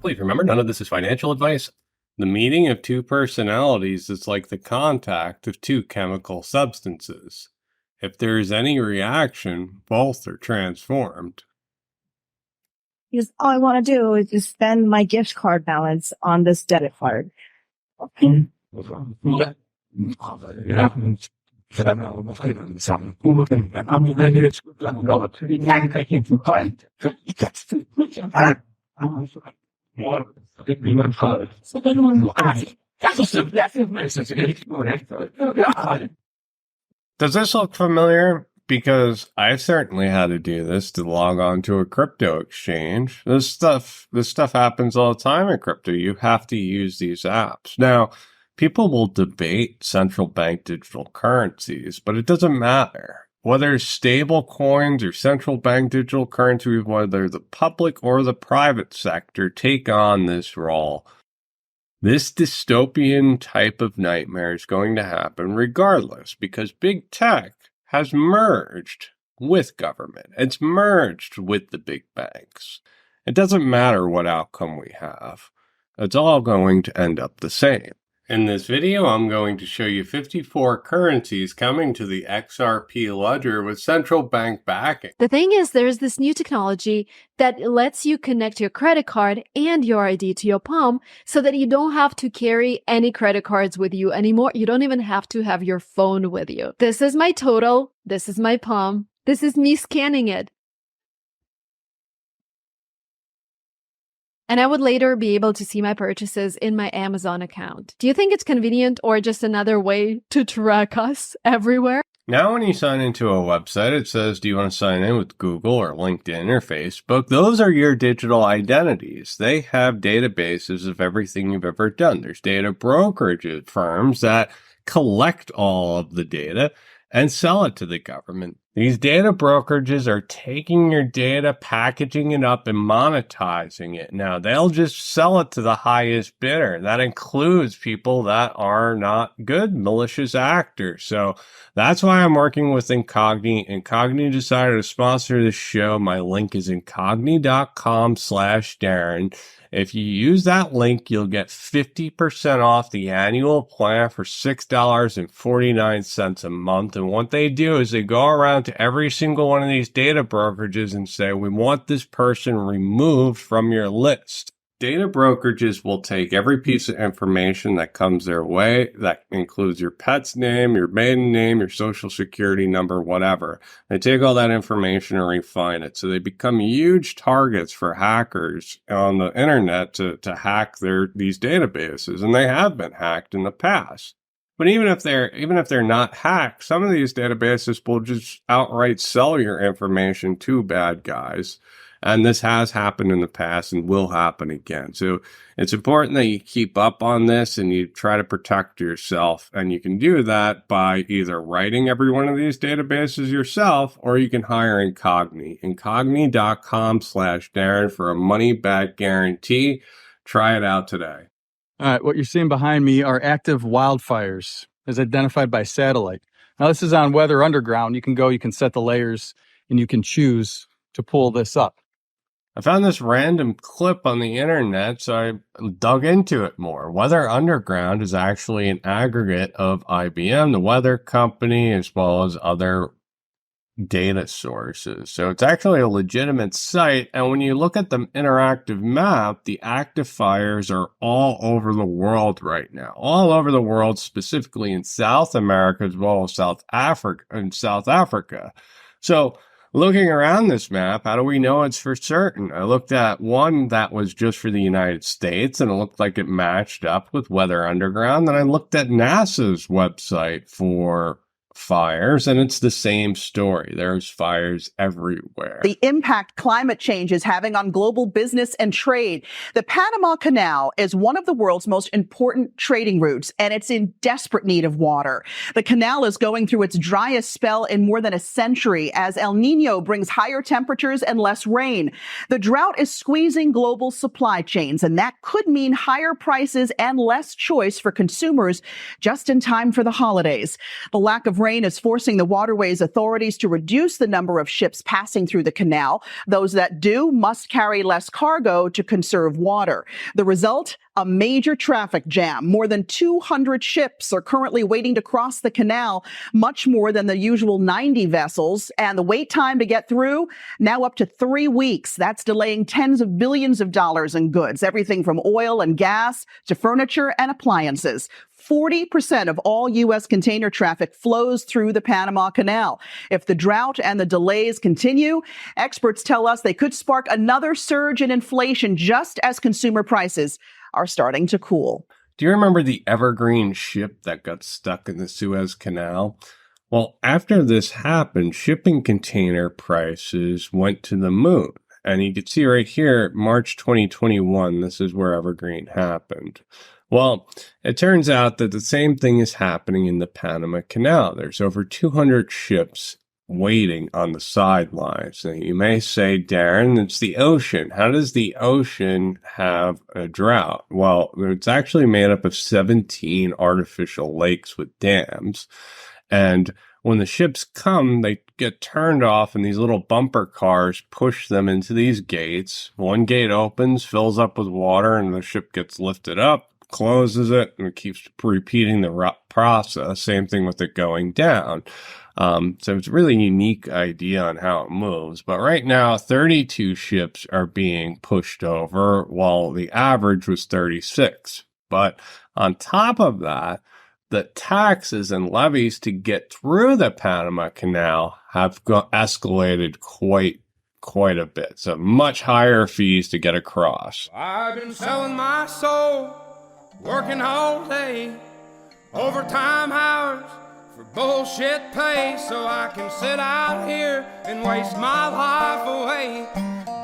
Please remember, none of this is financial advice. The meeting of two personalities is like the contact of two chemical substances. If there is any reaction, both are transformed. Because all I want to do is just spend my gift card balance on this debit card. Does this look familiar? Because I certainly had to do this to log on to a crypto exchange. This stuff happens all the time in crypto. You have to use these apps. Now, people will debate central bank digital currencies, but it doesn't matter. Whether it's stable coins or central bank digital currencies, whether the public or the private sector take on this role, this dystopian type of nightmare is going to happen regardless, because big tech has merged with government. It's merged with the big banks. It doesn't matter what outcome we have. It's all going to end up the same. In this video, I'm going to show you 54 currencies coming to the XRP Ledger with central bank backing. The thing is, there's this new technology that lets you connect your credit card and your ID to your palm so that you don't have to carry any credit cards with you anymore. You don't even have to have your phone with you. This is my total. This is my palm. This is me scanning it. And I would later be able to see my purchases in my Amazon account. Do you think it's convenient or just another way to track us everywhere? Now, when you sign into a website, it says, do you want to sign in with Google or LinkedIn or Facebook? Those are your digital identities. They have databases of everything you've ever done. There's data brokerage firms that collect all of the data and sell it to the government. These data brokerages are taking your data, packaging it up, and monetizing it. Now, they'll just sell it to the highest bidder. That includes people that are not good, malicious actors. So that's why I'm working with Incogni. Incogni decided to sponsor this show. My link is incogni.com/Darren. If you use that link, you'll get 50% off the annual plan for $6.49 a month. And what they do is they go around to every single one of these data brokerages and say, we want this person removed from your list. Data brokerages will take every piece of information that comes their way. That includes your pet's name, your maiden name, your social security number, whatever. They take all that information and refine it. So they become huge targets for hackers on the internet to hack these databases. And they have been hacked in the past. But even if they're not hacked, some of these databases will just outright sell your information to bad guys. And this has happened in the past and will happen again. So it's important that you keep up on this and you try to protect yourself. And you can do that by either writing every one of these databases yourself, or you can hire Incogni. Incogni.com/Darren for a money-back guarantee. Try it out today. All right, what you're seeing behind me are active wildfires as identified by satellite. Now, this is on Weather Underground. You can set the layers, and you can choose to pull this up. I found this random clip on the internet, so I dug into it more. Weather Underground is actually an aggregate of IBM, the weather company, as well as other data sources. So it's actually a legitimate site. And when you look at the interactive map, the active fires are all over the world right now, all over the world, specifically in South America, as well as South Africa. So looking around this map, how do we know it's for certain? I looked at one that was just for the United States, and it looked like it matched up with Weather Underground. Then I looked at NASA's website for fires, and it's the same story. There's fires everywhere. The impact climate change is having on global business and trade. The Panama Canal is one of the world's most important trading routes, and it's in desperate need of water. The canal is going through its driest spell in more than a century as El Nino brings higher temperatures and less rain. The drought is squeezing global supply chains, and that could mean higher prices and less choice for consumers just in time for the holidays. The lack of rain is forcing the waterways authorities to reduce the number of ships passing through the canal. Those that do must carry less cargo to conserve water. The result? A major traffic jam. More than 200 ships are currently waiting to cross the canal, much more than the usual 90 vessels. And the wait time to get through, now up to 3 weeks. That's delaying tens of billions of dollars in goods, everything from oil and gas to furniture and appliances. 40% of all U.S. container traffic flows through the Panama Canal. If the drought and the delays continue, experts tell us they could spark another surge in inflation just as consumer prices are starting to cool. Do you remember the Evergreen ship that got stuck in the Suez Canal? Well, after this happened, shipping container prices went to the moon. And you can see right here, March 2021, this is where Evergreen happened. Well, it turns out that the same thing is happening in the Panama Canal. There's over 200 ships waiting on the sidelines. And you may say, Darren, it's the ocean. How does the ocean have a drought? Well, it's actually made up of 17 artificial lakes with dams. And when the ships come, they get turned off and these little bumper cars push them into these gates. One gate opens, fills up with water, and the ship gets lifted up, closes it, and it keeps repeating the process. Same thing with it going down. So it's a really unique idea on how it moves. But right now, 32 ships are being pushed over, while the average was 36. But on top of that, the taxes and levies to get through the Panama Canal have escalated quite a bit. So much higher fees to get across. I've been selling my soul, working all day, overtime hours for bullshit pay, so I can sit out here and waste my life away,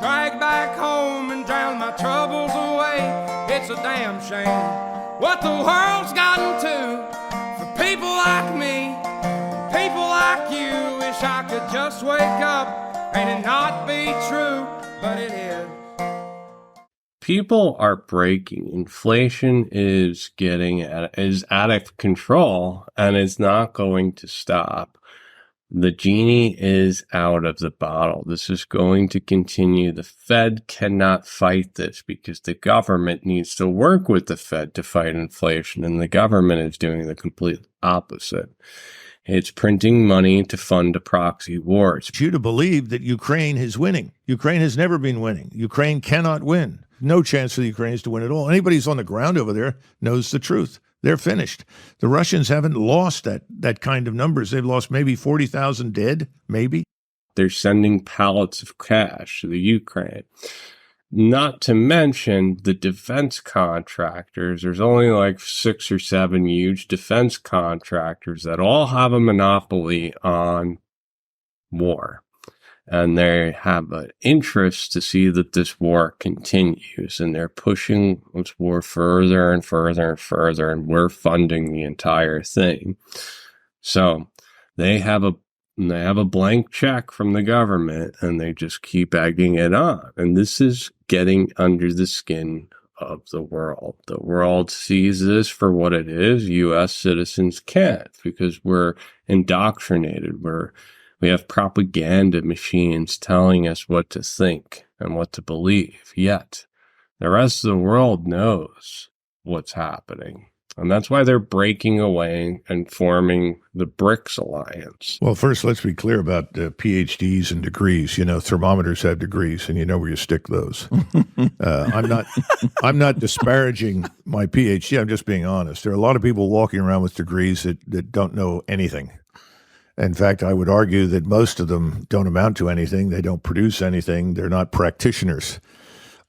drag back home and drown my troubles away. It's a damn shame what the world's gotten to for people like me, people like you. Wish I could just wake up and it not be true, but it is. People are breaking. Inflation is out of control and is not going to stop. The genie is out of the bottle. This is going to continue. The Fed cannot fight this because the government needs to work with the Fed to fight inflation, and the government is doing the complete opposite. It's printing money to fund a proxy war. It's you to believe that Ukraine is winning. Ukraine has never been winning. Ukraine cannot win. No chance for the Ukrainians to win at all. Anybody who's on the ground over there knows the truth. They're finished. The Russians haven't lost that kind of numbers. They've lost maybe 40,000 dead, maybe. They're sending pallets of cash to the Ukraine. Not to mention the defense contractors. There's only like 6 or 7 huge defense contractors that all have a monopoly on war. And they have an interest to see that this war continues. And they're pushing this war further and further and further. And we're funding the entire thing. So they have a blank check from the government, and they just keep egging it on. And this is getting under the skin of the world. The world sees this for what it is. U.S. citizens can't, because we're indoctrinated. We have propaganda machines telling us what to think and what to believe. Yet the rest of the world knows what's happening. And that's why they're breaking away and forming the BRICS alliance. Well, first, let's be clear about PhDs and degrees. You know, thermometers have degrees, and you know where you stick those. I'm not disparaging my PhD. I'm just being honest. There are a lot of people walking around with degrees that don't know anything. In fact, I would argue that most of them don't amount to anything. They don't produce anything. They're not practitioners.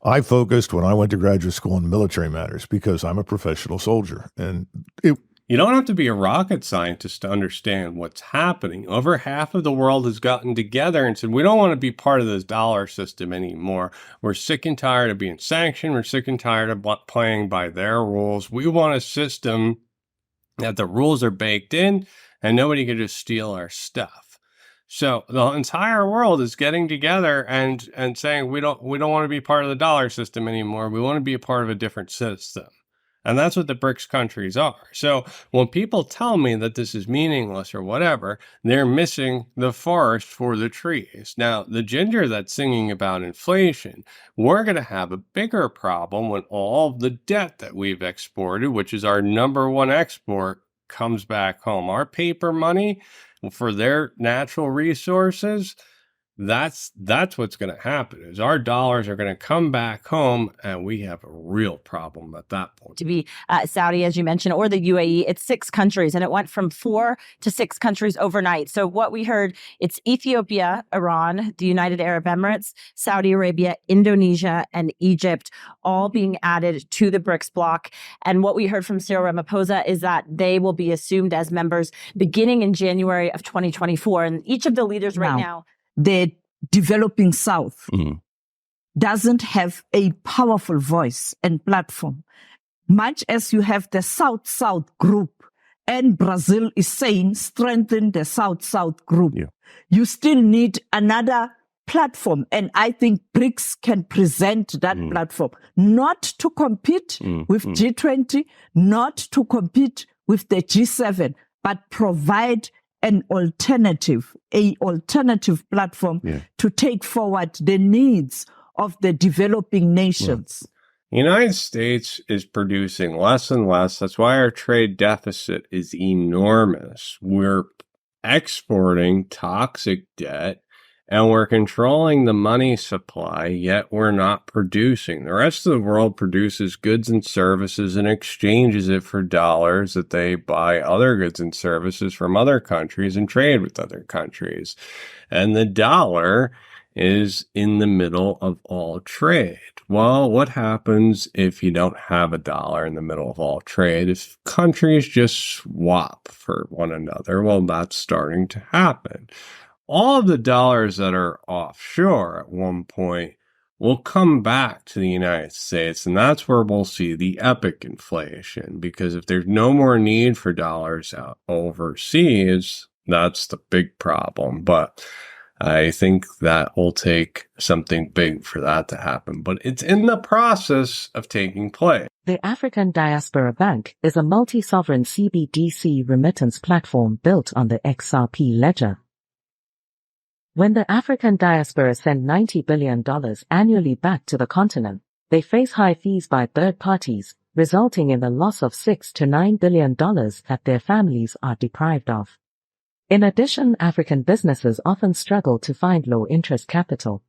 I focused when I went to graduate school on military matters because I'm a professional soldier. And you don't have to be a rocket scientist to understand what's happening. Over half of the world has gotten together and said, we don't want to be part of this dollar system anymore. We're sick and tired of being sanctioned. We're sick and tired of playing by their rules. We want a system that the rules are baked in and nobody can just steal our stuff. So the entire world is getting together and saying we don't want to be part of the dollar system anymore. We want to be a part of a different system. And that's what the BRICS countries are. So when people tell me that this is meaningless or whatever, they're missing the forest for the trees. Now, the ginger that's singing about inflation, we're going to have a bigger problem when all of the debt that we've exported, which is our number one export, comes back home. Our paper money for their natural resources, that's what's going to happen, is our dollars are going to come back home, and we have a real problem at that point. To be Saudi, as you mentioned, or the UAE, it's 6 countries, and it went from 4 to 6 countries overnight. So what we heard, it's Ethiopia, Iran, the United Arab Emirates, Saudi Arabia, Indonesia, and Egypt, all being added to the BRICS bloc. And what we heard from Cyril Ramaphosa is that they will be assumed as members beginning in January of 2024. And each of the leaders right now, the developing South doesn't have a powerful voice and platform. Much as you have the South-South group, and Brazil is saying strengthen the South-South group, you still need another platform. And I think BRICS can present that platform, not to compete with G20, not to compete with the G7, but provide an alternative platform to take forward the needs of the developing nations. The United States is producing less and less. That's why our trade deficit is enormous. We're exporting toxic debt, and we're controlling the money supply, yet we're not producing. The rest of the world produces goods and services and exchanges it for dollars that they buy other goods and services from other countries and trade with other countries. And the dollar is in the middle of all trade. Well, what happens if you don't have a dollar in the middle of all trade? If countries just swap for one another, well, that's starting to happen. All of the dollars that are offshore at one point will come back to the United States, and that's where we'll see the epic inflation, because if there's no more need for dollars out overseas, that's the big problem. But I think that will take something big for that to happen, but it's in the process of taking place. The African Diaspora Bank is a multi-sovereign CBDC remittance platform built on the XRP Ledger. When the African diaspora send $90 billion annually back to the continent, they face high fees by third parties, resulting in the loss of $6 to $9 billion that their families are deprived of. In addition, African businesses often struggle to find low-interest capital.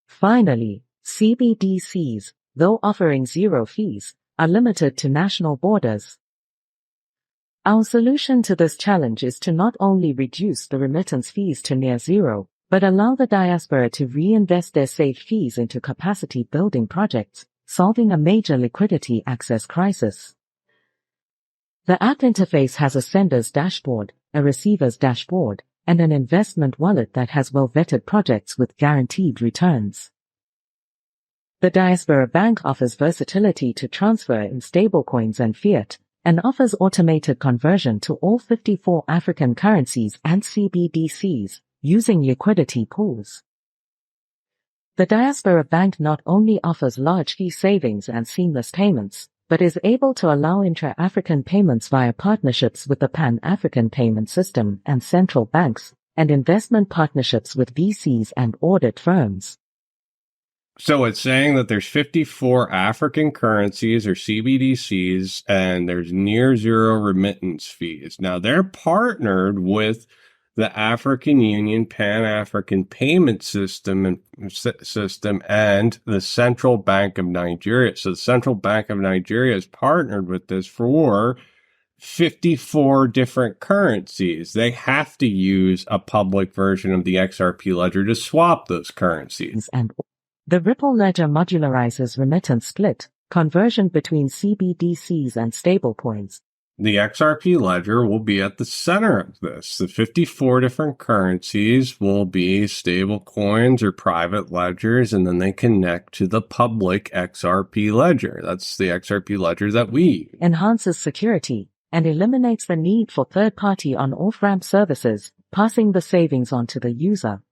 Finally, CBDCs, though offering zero fees, are limited to national borders. Our solution to this challenge is to not only reduce the remittance fees to near zero, but allow the diaspora to reinvest their saved fees into capacity-building projects, solving a major liquidity access crisis. The app interface has a sender's dashboard, a receiver's dashboard, and an investment wallet that has well-vetted projects with guaranteed returns. The Diaspora Bank offers versatility to transfer in stablecoins and fiat, and offers automated conversion to all 54 African currencies and CBDCs, using liquidity pools. The Diaspora Bank not only offers large fee savings and seamless payments, but is able to allow intra-African payments via partnerships with the Pan-African Payment System and central banks, and investment partnerships with VCs and audit firms. So it's saying that there's 54 African currencies or CBDCs, and there's near zero remittance fees. Now, they're partnered with the African Union Pan-African Payment System and the Central Bank of Nigeria. So the Central Bank of Nigeria is partnered with this for 54 different currencies. They have to use a public version of the XRP Ledger to swap those currencies. And the Ripple Ledger modularizes remittance split, conversion between CBDCs and stablecoins. The XRP Ledger will be at the center of this. The 54 different currencies will be stable coins or private ledgers, and then they connect to the public XRP Ledger. That's the XRP Ledger that we use. Enhances security and eliminates the need for third-party on-off-ramp services, passing the savings on to the user.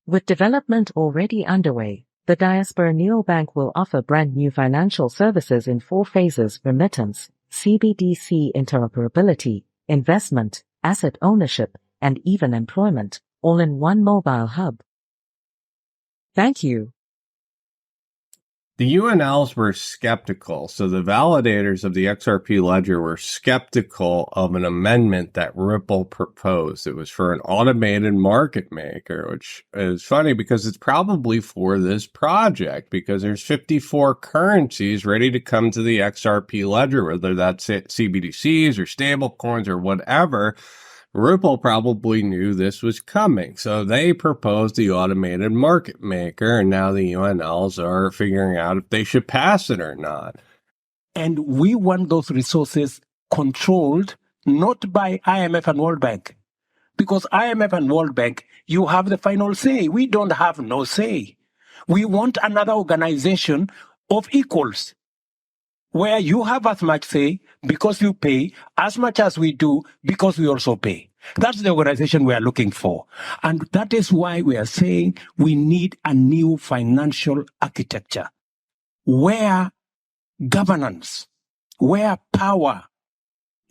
With development already underway, The Diaspora Neobank will offer brand new financial services in 4 phases: remittance, CBDC interoperability, investment, asset ownership, and even employment, all in one mobile hub. Thank you. The UNLs were skeptical, so the validators of the XRP Ledger were skeptical of an amendment that Ripple proposed. It was for an automated market maker, which is funny because it's probably for this project, because there's 54 currencies ready to come to the XRP Ledger, whether that's CBDCs or stablecoins or whatever. Ripple probably knew this was coming, so they proposed the automated market maker, and now the UNLs are figuring out if they should pass it or not. And we want those resources controlled not by IMF and World Bank, because IMF and World Bank, you have the final say. We don't have no say. We want another organization of equals, where you have as much say because you pay, as much as we do because we also pay. That's the organization we are looking for. And that is why we are saying we need a new financial architecture where governance, where power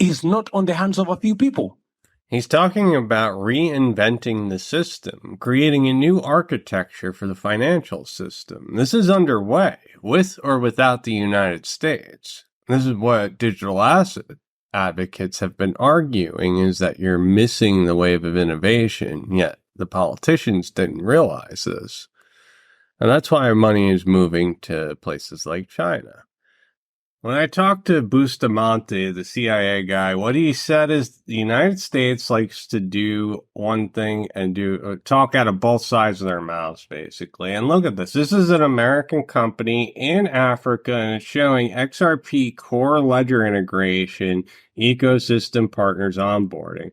is not on the hands of a few people. He's talking about reinventing the system, creating a new architecture for the financial system. This is underway, with or without the United States. This is what digital asset advocates have been arguing, is that you're missing the wave of innovation, yet the politicians didn't realize this. And that's why money is moving to places like China. When I talked to Bustamante, the CIA guy, what he said is the United States likes to do one thing and talk out of both sides of their mouths, basically. And look at this. This is an American company in Africa, and it's showing XRP core ledger integration, ecosystem partners onboarding.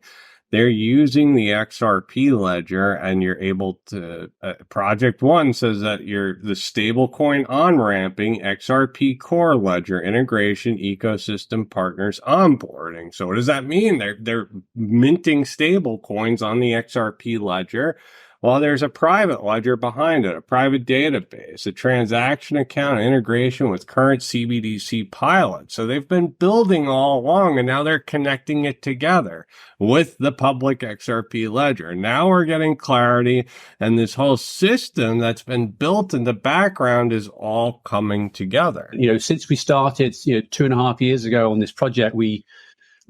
They're using the XRP ledger, and you're able to, Project One says that you're the stablecoin on-ramping XRP core ledger integration ecosystem partners onboarding. So what does that mean? They're minting stablecoins on the XRP ledger. Well, there's a private ledger behind it, a private database, a transaction account, integration with current CBDC pilots. So they've been building all along, and now they're connecting it together with the public XRP ledger. Now we're getting clarity, and this whole system that's been built in the background is all coming together. Since we started, 2.5 years ago on this project,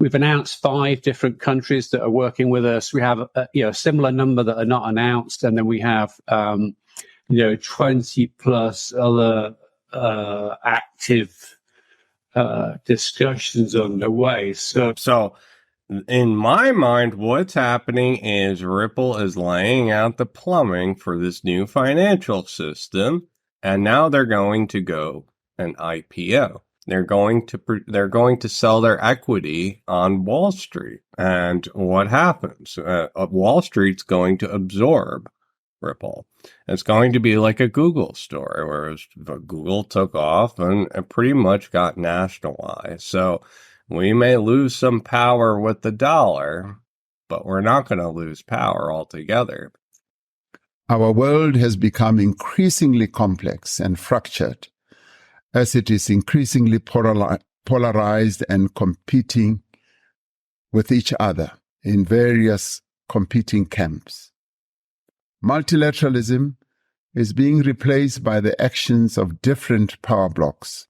We've announced 5 different countries that are working with us. We have a similar number that are not announced, and then we have 20 plus other active discussions underway. So in my mind, what's happening is Ripple is laying out the plumbing for this new financial system, and now they're going to go an IPO. They're going to sell their equity on Wall Street. And what happens? Wall Street's going to absorb Ripple. It's going to be like a Google story, where Google took off and pretty much got nationalized. So we may lose some power with the dollar, but we're not going to lose power altogether. Our world has become increasingly complex and fractured, as it is increasingly polarized and competing with each other in various competing camps. Multilateralism is being replaced by the actions of different power blocks,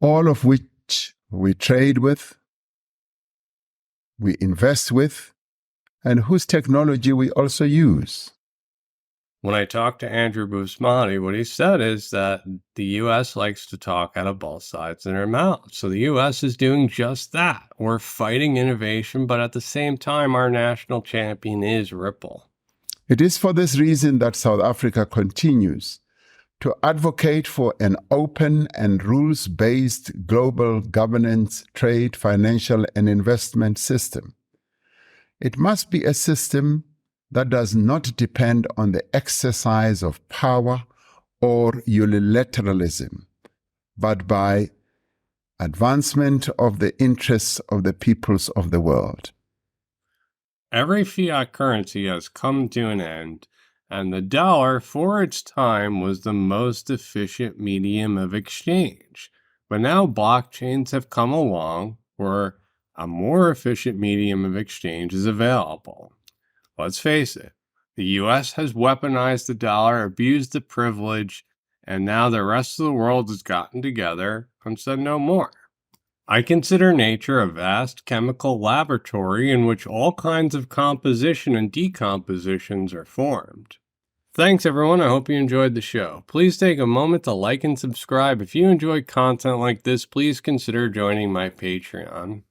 all of which we trade with, we invest with, and whose technology we also use. When I talked to Andrew Bustamante, what he said is that the U.S. likes to talk out of both sides of their mouth. So the U.S. is doing just that. We're fighting innovation, but at the same time, our national champion is Ripple. It is for this reason that South Africa continues to advocate for an open and rules-based global governance, trade, financial, and investment system. It must be a system that does not depend on the exercise of power or unilateralism, but by advancement of the interests of the peoples of the world. Every fiat currency has come to an end, and the dollar for its time was the most efficient medium of exchange. But now blockchains have come along where a more efficient medium of exchange is available. Let's face it, the US has weaponized the dollar, abused the privilege, and now the rest of the world has gotten together and said no more. I consider nature a vast chemical laboratory in which all kinds of composition and decompositions are formed. Thanks everyone, I hope you enjoyed the show. Please take a moment to like and subscribe. If you enjoy content like this, please consider joining my Patreon.